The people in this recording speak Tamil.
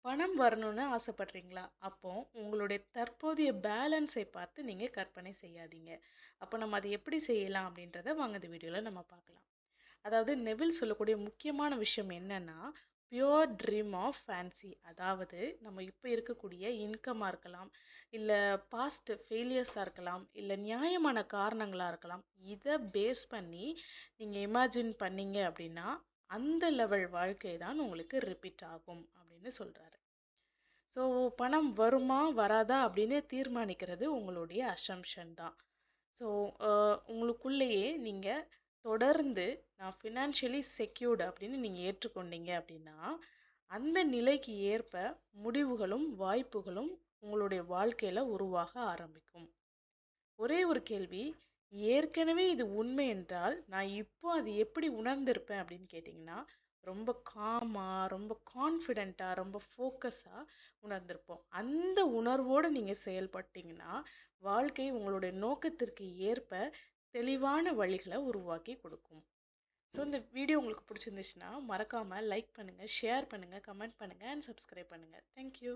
பணம் வரணும்னு ஆசைப்படுறீங்களா? அப்போ உங்களுடைய தற்போதைய பேலன்ஸை பார்த்து நீங்க கற்பனை செய்யாதீங்க. அப்போ நம்ம அத எப்படி செய்யலாம் அப்படின்றத வாங்க இந்த வீடியோல நம்ம பார்க்கலாம். அதாவது நெவில் சொல்லக்கூடிய முக்கியமான விஷயம் என்னன்னா, பியூர் ட்ரீம் ஆஃப் ஃபேன்சி. அதாவது நம்ம இப்ப இருக்கக்கூடிய இன்கம்மா இருக்கலாம், இல்ல பாஸ்ட் ஃபெயிலியர்ஸா இருக்கலாம், இல்ல நியாயமான காரணங்களா இருக்கலாம். இத பேஸ் பண்ணி நீங்க இமேஜின் பண்ணீங்க அப்படின்னா, அந்த லெவல் வாழ்க்கை தான் உங்களுக்கு ரிப்பீட் ஆகும் அப்படின்னு சொல்றாரு. ஸோ பணம் வருமா வராதா அப்படின்னு தீர்மானிக்கிறது உங்களுடைய அசம்ஷன் தான். ஸோ உங்களுக்குள்ளேயே நீங்கள் தொடர்ந்து நான் ஃபினான்ஷியலி செக்யூர்டு அப்படின்னு நீங்கள் ஏற்றுக்கொண்டீங்க அப்படின்னா அந்த நிலைக்கு ஏற்ப முடிவுகளும் வாய்ப்புகளும் உங்களுடைய வாழ்க்கையில் உருவாக ஆரம்பிக்கும். ஒரே ஒரு கேள்வி, ஏற்கனவே இது உண்மை என்றால் நான் இப்போ அது எப்படி உணர்ந்திருப்பேன் அப்படின்னு கேட்டிங்கன்னா, ரொம்ப காமா, ரொம்ப கான்ஃபிடென்ட்டா, ரொம்ப ஃபோக்கஸாக உணர்ந்திருப்போம். அந்த உணர்வோடு நீங்கள் செயல்பட்டீங்கன்னா வாழ்க்கை உங்களுடைய நோக்கத்திற்கு ஏற்ப தெளிவான வழிகளை உருவாக்கி கொடுக்கும். ஸோ இந்த வீடியோ உங்களுக்கு பிடிச்சிருந்துச்சுன்னா மறக்காமல் லைக் பண்ணுங்கள், ஷேர் பண்ணுங்கள், கமெண்ட் பண்ணுங்கள் அண்ட் சப்ஸ்கிரைப் பண்ணுங்கள். தேங்க்யூ.